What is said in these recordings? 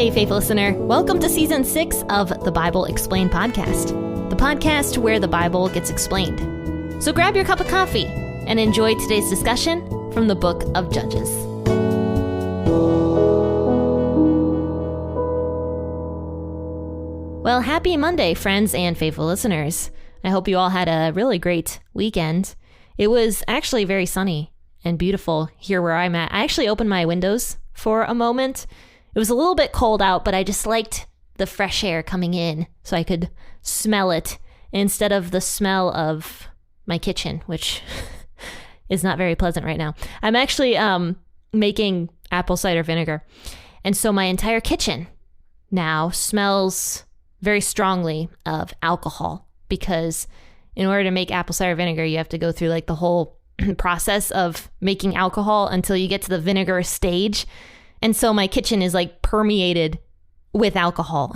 Hey, faithful listener. Welcome to Season 6 of the Bible Explained podcast, the podcast where the Bible gets explained. So grab your cup of coffee and enjoy today's discussion from the book of Judges. Well, happy Monday, friends and faithful listeners. I hope you all had a really great weekend. It was actually very sunny and beautiful here where I'm at. I actually opened my windows for a moment. It was a little bit cold out, but I just liked the fresh air coming in so I could smell it instead of the smell of my kitchen, which is not very pleasant right now. I'm actually making apple cider vinegar. And so my entire kitchen now smells very strongly of alcohol, because in order to make apple cider vinegar, you have to go through like the whole process of making alcohol until you get to the vinegar stage. And so my kitchen is like permeated with alcohol.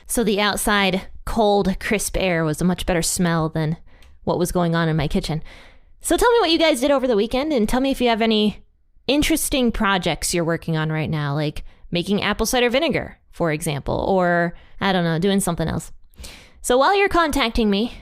So the outside cold, crisp air was a much better smell than what was going on in my kitchen. So tell me what you guys did over the weekend, and tell me if you have any interesting projects you're working on right now, like making apple cider vinegar, for example, or I don't know, doing something else. So while you're contacting me,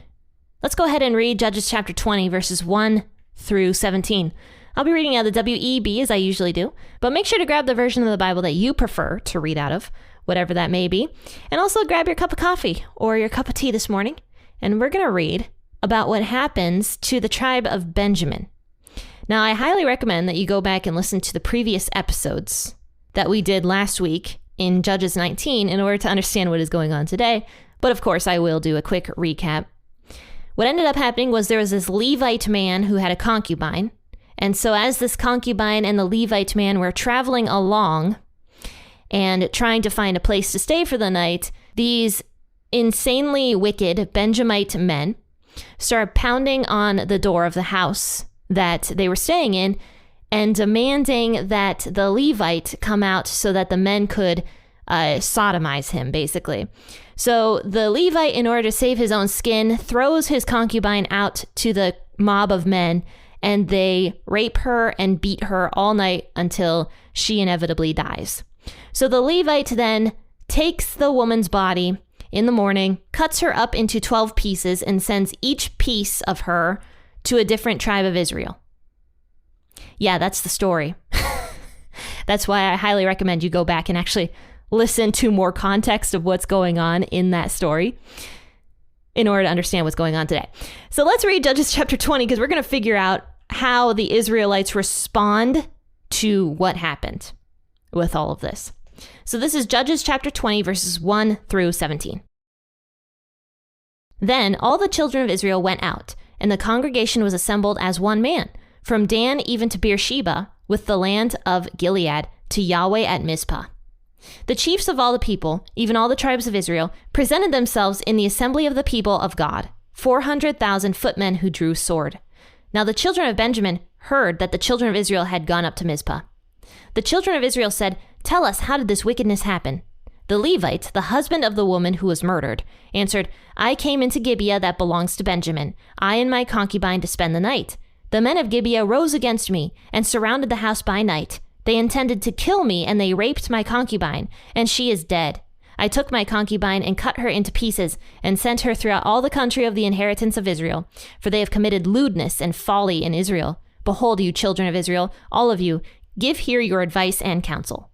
let's go ahead and read Judges chapter 20, verses 1 through 17. I'll be reading out of the WEB as I usually do, but make sure to grab the version of the Bible that you prefer to read out of, whatever that may be. And also grab your cup of coffee or your cup of tea this morning, and we're going to read about what happens to the tribe of Benjamin. Now, I highly recommend that you go back and listen to the previous episodes that we did last week in Judges 19 in order to understand what is going on today. But of course, I will do a quick recap. What ended up happening was there was this Levite man who had a concubine. And so as this concubine and the Levite man were traveling along and trying to find a place to stay for the night, these insanely wicked Benjamite men started pounding on the door of the house that they were staying in and demanding that the Levite come out so that the men could sodomize him, basically. So the Levite, in order to save his own skin, throws his concubine out to the mob of men, and they rape her and beat her all night until she inevitably dies. So the Levite then takes the woman's body in the morning, cuts her up into 12 pieces, and sends each piece of her to a different tribe of Israel. Yeah, that's the story. That's why I highly recommend you go back and actually listen to more context of what's going on in that story in order to understand what's going on today. So let's read Judges chapter 20, because we're going to figure out how the Israelites respond to what happened with all of this. So this is Judges chapter 20, verses 1 through 17. Then all the children of Israel went out, and the congregation was assembled as one man, from Dan even to Beersheba, with the land of Gilead, to Yahweh at Mizpah. The chiefs of all the people, even all the tribes of Israel, presented themselves in the assembly of the people of God, 400,000 footmen who drew sword. Now the children of Benjamin heard that the children of Israel had gone up to Mizpah. The children of Israel said, "Tell us, how did this wickedness happen?" The Levite, the husband of the woman who was murdered, answered, "I came into Gibeah that belongs to Benjamin, I and my concubine, to spend the night. The men of Gibeah rose against me and surrounded the house by night. They intended to kill me, and they raped my concubine, and she is dead. I took my concubine and cut her into pieces and sent her throughout all the country of the inheritance of Israel, for they have committed lewdness and folly in Israel. Behold, you children of Israel, all of you, give here your advice and counsel."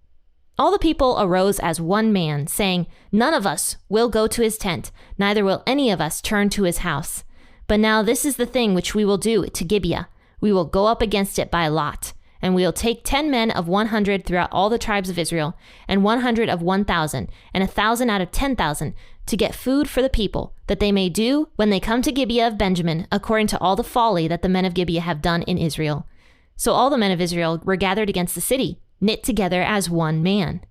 All the people arose as one man, saying, "None of us will go to his tent, neither will any of us turn to his house. But now this is the thing which we will do to Gibeah. We will go up against it by lot. And we will take 10 men of 100 throughout all the tribes of Israel, and 100 of 1,000, and 1,000 out of 10,000, to get food for the people, that they may do, when they come to Gibeah of Benjamin, according to all the folly that the men of Gibeah have done in Israel." So all the men of Israel were gathered against the city, knit together as one man.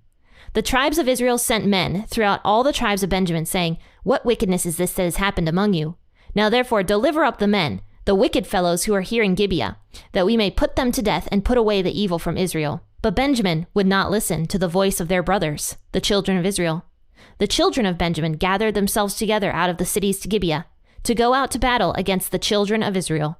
The tribes of Israel sent men throughout all the tribes of Benjamin, saying, "What wickedness is this that has happened among you? Now therefore deliver up the men, the wicked fellows who are here in Gibeah, that we may put them to death and put away the evil from Israel." But Benjamin would not listen to the voice of their brothers, the children of Israel. The children of Benjamin gathered themselves together out of the cities to Gibeah, to go out to battle against the children of Israel.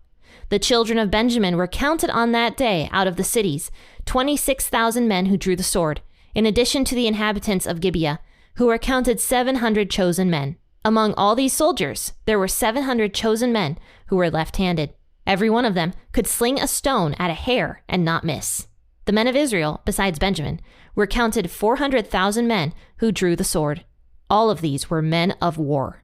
The children of Benjamin were counted on that day out of the cities, 26,000 men who drew the sword, in addition to the inhabitants of Gibeah, who were counted 700 chosen men. Among all these soldiers, there were 700 chosen men who were left-handed. Every one of them could sling a stone at a hair and not miss. The men of Israel, besides Benjamin, were counted 400,000 men who drew the sword. All of these were men of war.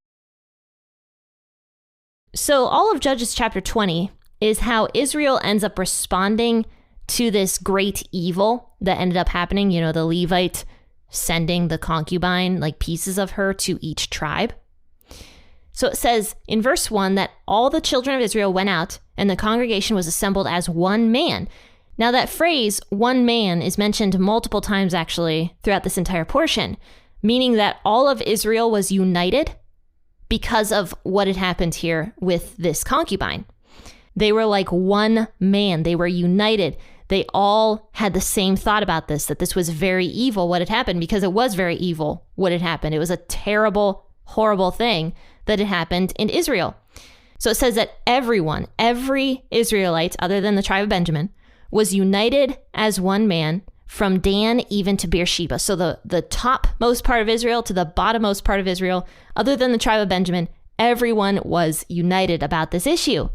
So all of Judges chapter 20 is how Israel ends up responding to this great evil that ended up happening. You know, the Levite sending the concubine, like pieces of her, to each tribe. So it says in verse 1 that all the children of Israel went out and the congregation was assembled as one man. Now that phrase, one man, is mentioned multiple times actually throughout this entire portion, meaning that all of Israel was united because of what had happened here with this concubine. They were like one man. They were united. They all had the same thought about this, that this was very evil what had happened, because it was very evil what had happened. It was a terrible, horrible thing that had happened in Israel. So it says that everyone, every Israelite other than the tribe of Benjamin, was united as one man from Dan even to Beersheba. So the topmost part of Israel to the bottommost part of Israel, other than the tribe of Benjamin, everyone was united about this issue.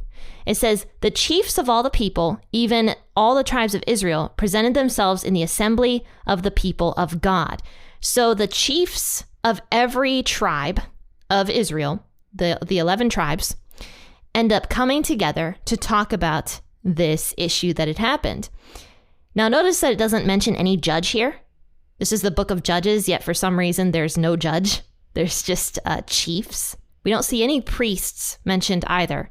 It says, the chiefs of all the people, even all the tribes of Israel, presented themselves in the assembly of the people of God. So the chiefs of every tribe of Israel, the 11 tribes, end up coming together to talk about this issue that had happened. Now notice that it doesn't mention any judge here. This is the book of Judges, yet for some reason there's no judge. There's just chiefs. We don't see any priests mentioned either.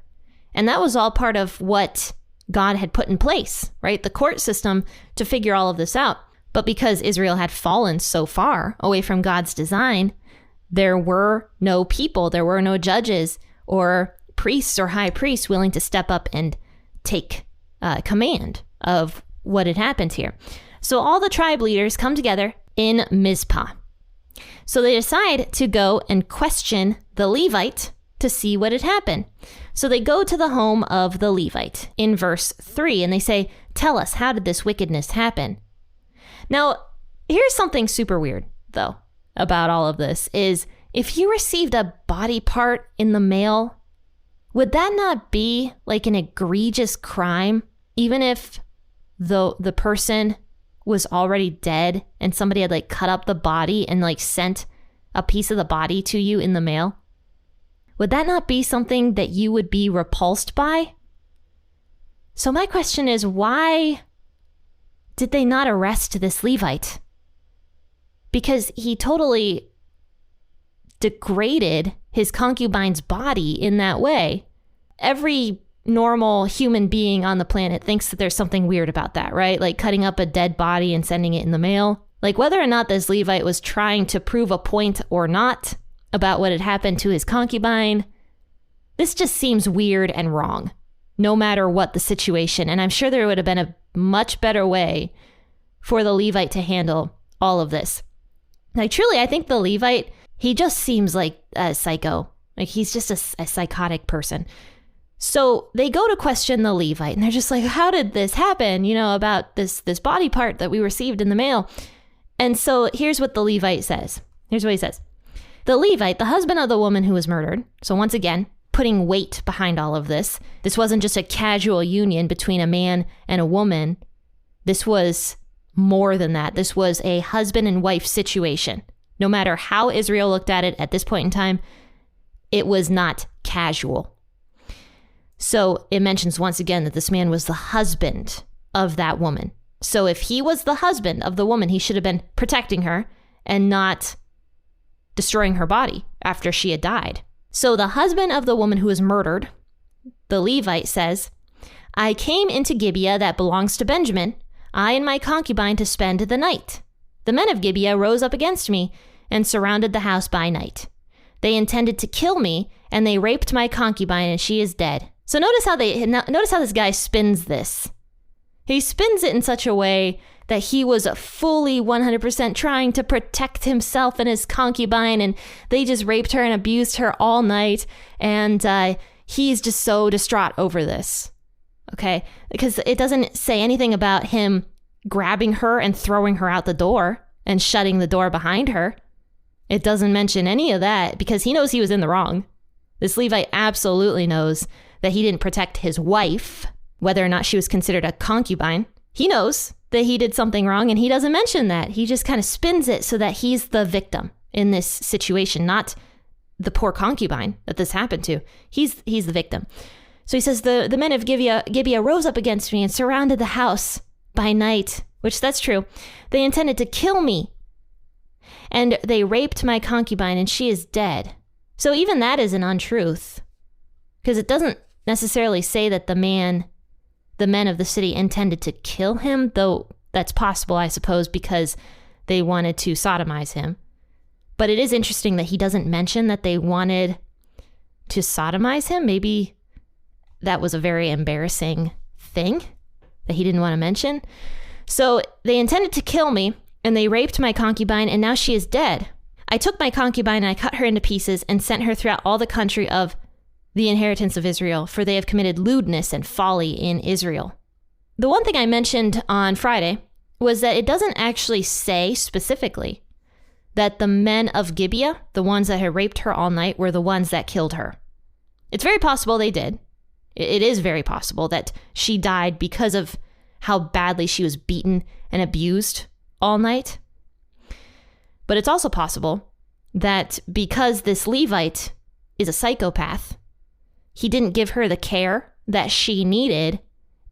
And that was all part of what God had put in place, right? The court system to figure all of this out. But because Israel had fallen so far away from God's design, there were no people, there were no judges or priests or high priests willing to step up and take command of what had happened here. So all the tribe leaders come together in Mizpah. So they decide to go and question the Levite to see what had happened. So they go to the home of the Levite in verse 3, and they say, tell us, how did this wickedness happen? Now, here's something super weird, though, about all of this, is if you received a body part in the mail, would that not be like an egregious crime, even if the person was already dead and somebody had like cut up the body and like sent a piece of the body to you in the mail? Would that not be something that you would be repulsed by? So my question is, why did they not arrest this Levite? Because he totally degraded his concubine's body in that way. Every normal human being on the planet thinks that there's something weird about that, right? Like cutting up a dead body and sending it in the mail. Like whether or not this Levite was trying to prove a point or not about what had happened to his concubine, this just seems weird and wrong, no matter what the situation. And I'm sure there would have been a much better way for the Levite to handle all of this. Like truly, I think the Levite, he just seems like a psycho. Like he's just a psychotic person. So they go to question the Levite and they're just like, how did this happen? You know, about this body part that we received in the mail. And so here's what the Levite says. Here's what he says. The Levite, the husband of the woman who was murdered. So once again, putting weight behind all of this. This wasn't just a casual union between a man and a woman. This was more than that. This was a husband and wife situation. No matter how Israel looked at it at this point in time, it was not casual. So it mentions once again that this man was the husband of that woman. So if he was the husband of the woman, he should have been protecting her and not destroying her body after she had died. So the husband of the woman who was murdered, the Levite, says, I came into Gibeah that belongs to Benjamin, I and my concubine, to spend the night. The men of Gibeah rose up against me and surrounded the house by night. They intended to kill me, and they raped my concubine, and she is dead. So notice how this guy spins this. He spins it in such a way that he was fully 100% trying to protect himself and his concubine, and they just raped her and abused her all night, and he's just so distraught over this, okay? Because it doesn't say anything about him grabbing her and throwing her out the door and shutting the door behind her. It doesn't mention any of that because he knows he was in the wrong. This Levite absolutely knows that he didn't protect his wife, whether or not she was considered a concubine. He knows that he did something wrong, and he doesn't mention that. He just kind of spins it so that he's the victim in this situation, not the poor concubine that this happened to. He's the victim. So he says, the men of Gibeah rose up against me and surrounded the house by night, which that's true. They intended to kill me. And they raped my concubine, and she is dead. So even that is an untruth, because it doesn't necessarily say that the men of the city intended to kill him, though that's possible, I suppose, because they wanted to sodomize him. But it is interesting that he doesn't mention that they wanted to sodomize him. Maybe that was a very embarrassing thing that he didn't want to mention. So they intended to kill me, and they raped my concubine, and now she is dead. I took my concubine, and I cut her into pieces and sent her throughout all the country of the inheritance of Israel, for they have committed lewdness and folly in Isreal. The one thing I mentioned on Friday was that it doesn't actually say specifically that the men of Gibeah, the ones that had raped her all night, were the ones that killed her. It's very possible they did. It is very possible that she died because of how badly she was beaten and abused all night. But it's also possible that because this Levite is a psychopath, he didn't give her the care that she needed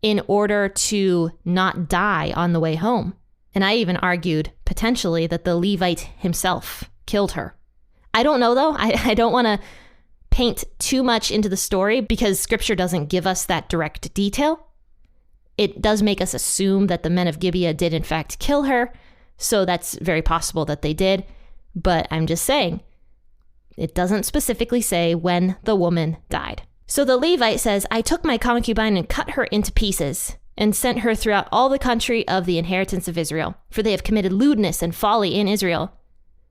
in order to not die on the way home. And I even argued potentially that the Levite himself killed her. I don't know, though. I don't want to paint too much into the story because scripture doesn't give us that direct detail. It does make us assume that the men of Gibeah did in fact kill her, so that's very possible that they did. But I'm just saying, it doesn't specifically say when the woman died. So the Levite says, I took my concubine and cut her into pieces and sent her throughout all the country of the inheritance of Israel, for they have committed lewdness and folly in Israel.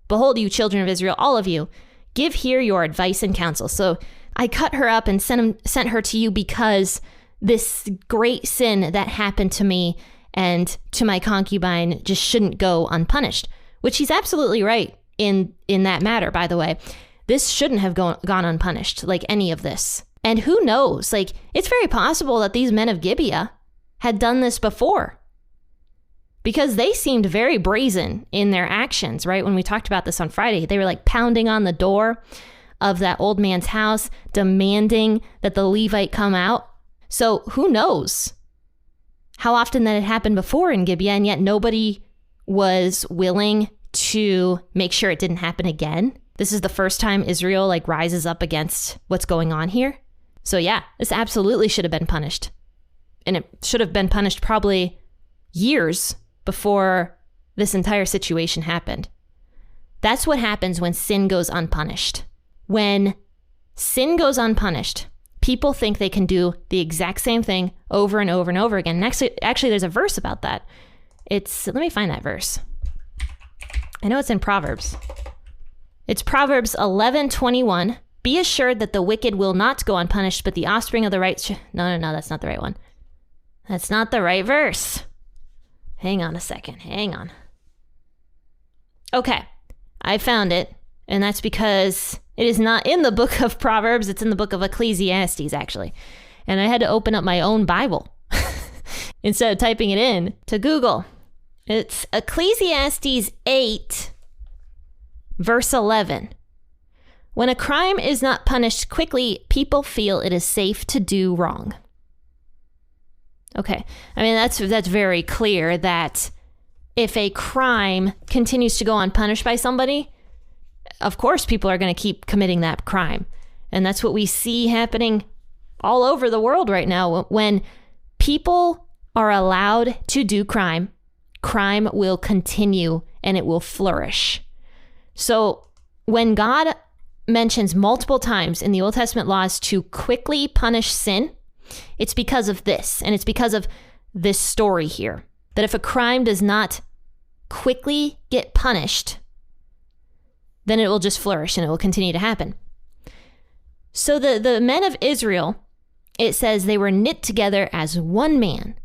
Behold, you children of Israel, all of you, give here your advice and counsel. So I cut her up and sent her to you because this great sin that happened to me and to my concubine just shouldn't go unpunished, which he's absolutely right in that matter, by the way. This shouldn't have gone unpunished, like any of this. And who knows, like, it's very possible that these men of Gibeah had done this before, because they seemed very brazen in their actions, right? When we talked about this on Friday, they were like pounding on the door of that old man's house, demanding that the Levite come out. So who knows how often that had happened before in Gibeah, and yet nobody was willing to make sure it didn't happen again. This is the first time Israel like rises up against what's going on here. So yeah, this absolutely should have been punished. And it should have been punished probably years before this entire situation happened. That's what happens when sin goes unpunished. When sin goes unpunished, people think they can do the exact same thing over and over and over again. And actually, there's a verse about that. Let me find that verse. I know it's in Proverbs. It's Proverbs 11:21. Be assured that the wicked will not go unpunished, but the offspring of the right... No, that's not the right one. That's not the right verse. Hang on a second. Hang on. Okay, I found it. And that's because it is not in the book of Proverbs. It's in the book of Ecclesiastes, actually. And I had to open up my own Bible instead of typing it in to Google. It's Ecclesiastes 8, verse 11. When a crime is not punished quickly, people feel it is safe to do wrong. Okay, I mean, that's very clear that if a crime continues to go unpunished by somebody, of course people are going to keep committing that crime. And that's what we see happening all over the world right now. When people are allowed to do crime, crime will continue and it will flourish. So when God mentions multiple times in the Old Testament laws to quickly punish sin, it's because of this, and it's because of this story here, that if a crime does not quickly get punished, then it will just flourish and it will continue to happen. So the men of Israel, it says they were knit together as one man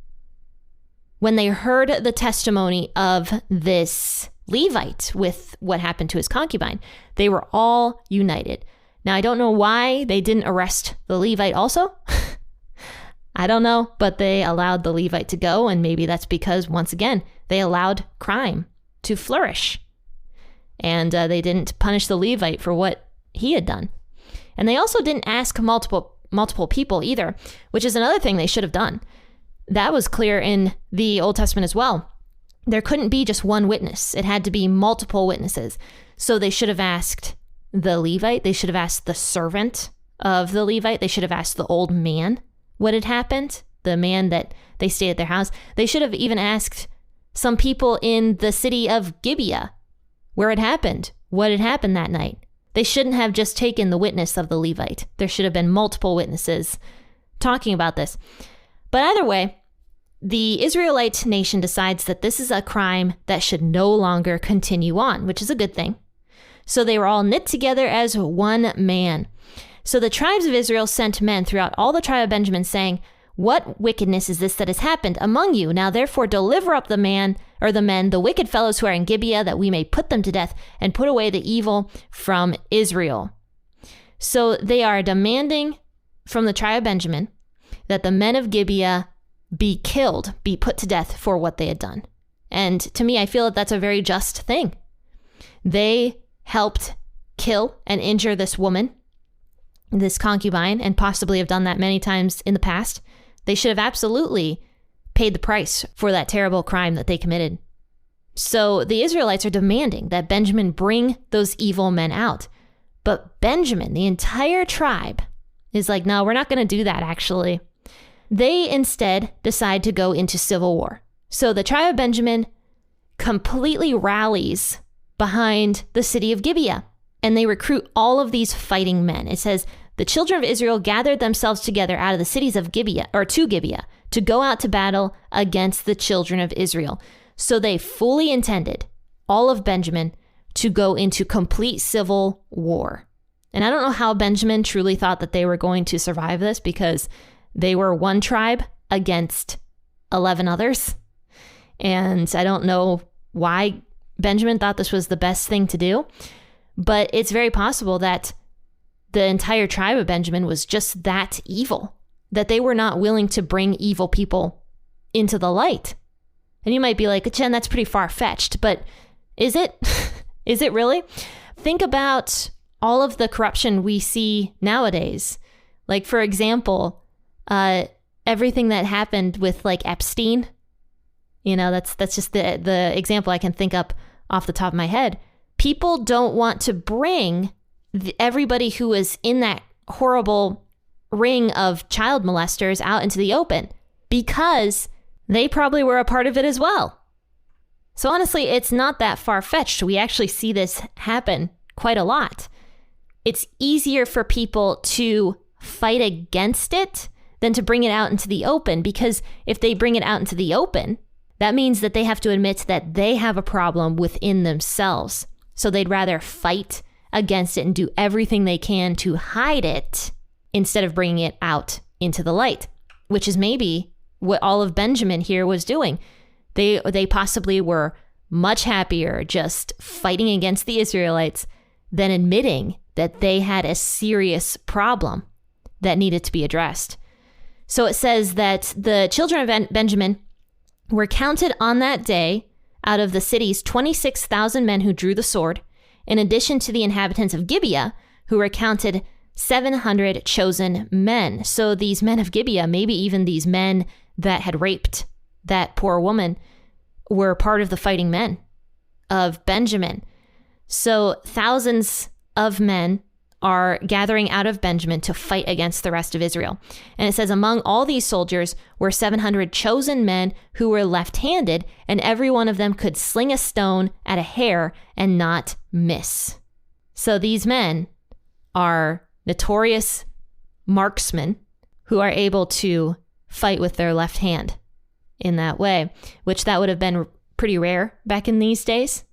when they heard the testimony of this Levite with what happened to his concubine. They were all united. Now, I don't know why they didn't arrest the Levite also. I don't know, but they allowed the Levite to go, and maybe that's because, once again, they allowed crime to flourish. And they didn't punish the Levite for what he had done. And they also didn't ask multiple people either, which is another thing they should have done. That was clear in the Old Testament as well. There couldn't be just one witness. It had to be multiple witnesses. So they should have asked the Levite. They should have asked the servant of the Levite. They should have asked the old man what had happened, the man that they stayed at their house. They should have even asked some people in the city of Gibeah where it happened, what had happened that night. They shouldn't have just taken the witness of the Levite. There should have been multiple witnesses talking about this. But either way, the Israelite nation decides that this is a crime that should no longer continue on, which is a good thing. So they were all knit together as one man. So the tribes of Israel sent men throughout all the tribe of Benjamin, saying, "What wickedness is this that has happened among you? Now therefore deliver up the men, the wicked fellows who are in Gibeah, that we may put them to death and put away the evil from Israel." So they are demanding from the tribe of Benjamin that the men of Gibeah be killed, be put to death for what they had done. And to me, I feel that that's a very just thing. They helped kill and injure this woman, this concubine, and possibly have done that many times in the past. They should have absolutely paid the price for that terrible crime that they committed. So the Israelites are demanding that Benjamin bring those evil men out. But Benjamin, the entire tribe, is like, no, we're not going to do that, actually. They instead decide to go into civil war. So the tribe of Benjamin completely rallies behind the city of Gibeah, and they recruit all of these fighting men. It says, the children of Israel gathered themselves together out of the cities of Gibeah, or to Gibeah, to go out to battle against the children of Israel. So they fully intended, all of Benjamin, to go into complete civil war. And I don't know how Benjamin truly thought that they were going to survive this, because they were one tribe against 11 others. And I don't know why Benjamin thought this was the best thing to do, but it's very possible that the entire tribe of Benjamin was just that evil, that they were not willing to bring evil people into the light. And you might be like, Jenn, that's pretty far-fetched, but is it? Is it really? Think about all of the corruption we see nowadays. Like, for example, everything that happened with like Epstein, that's just the example I can think up off the top of my head. People don't want to bring everybody who was in that horrible ring of child molesters out into the open, because they probably were a part of it as well. So honestly, it's not that far-fetched. We actually see this happen quite a lot. It's easier for people to fight against it than to bring it out into the open, because if they bring it out into the open, that means that they have to admit that they have a problem within themselves. So they'd rather fight against it and do everything they can to hide it instead of bringing it out into the light, which is maybe what all of Benjamin here was doing. They possibly were much happier just fighting against the Israelites than admitting that they had a serious problem that needed to be addressed. So it says that the children of Benjamin were counted on that day out of the city's 26,000 men who drew the sword, in addition to the inhabitants of Gibeah, who were counted 700 chosen men. So these men of Gibeah, maybe even these men that had raped that poor woman, were part of the fighting men of Benjamin. So thousands of men are gathering out of Benjamin to fight against the rest of Israel. And it says, among all these soldiers were 700 chosen men who were left-handed, and every one of them could sling a stone at a hair and not miss. So these men are notorious marksmen who are able to fight with their left hand in that way, which that would have been pretty rare back in these days.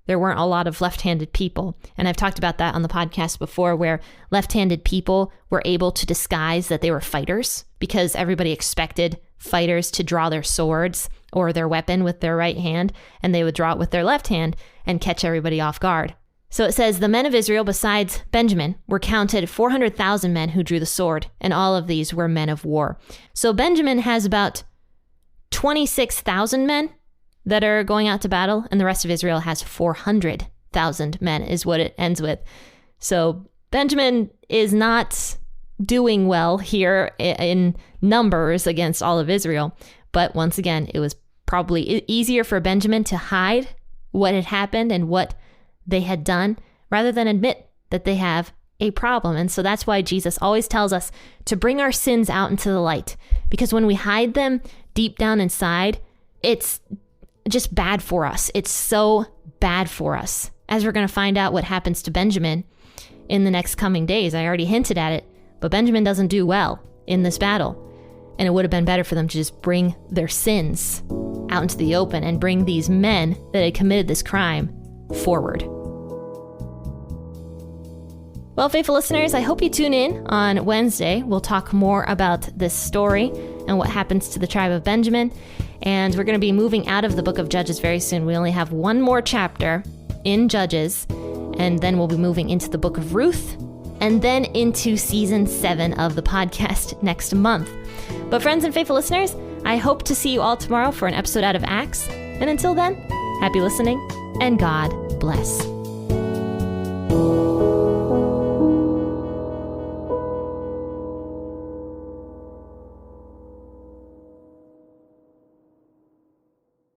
There weren't a lot of left-handed people. And I've talked about that on the podcast before, where left-handed people were able to disguise that they were fighters because everybody expected fighters to draw their swords or their weapon with their right hand, and they would draw it with their left hand and catch everybody off guard. So it says, the men of Israel, besides Benjamin, were counted 400,000 men who drew the sword, and all of these were men of war. So Benjamin has about 26,000 men that are going out to battle, and the rest of Israel has 400,000 men is what it ends with. So Benjamin is not doing well here in numbers against all of Israel. But once again, it was probably easier for Benjamin to hide what had happened and what they had done rather than admit that they have a problem. And so that's why Jesus always tells us to bring our sins out into the light, because when we hide them deep down inside, it's just bad for us. It's so bad for us. As we're going to find out what happens to Benjamin in the next coming days. I already hinted at it, but Benjamin doesn't do well in this battle. And it would have been better for them to just bring their sins out into the open and bring these men that had committed this crime forward. Well, faithful listeners, I hope you tune in on Wednesday. We'll talk more about this story and what happens to the tribe of Benjamin. And we're going to be moving out of the book of Judges very soon. We only have one more chapter in Judges, and then we'll be moving into the book of Ruth, and then into season 7 of the podcast next month. But friends and faithful listeners, I hope to see you all tomorrow for an episode out of Acts. And until then, happy listening, and God bless.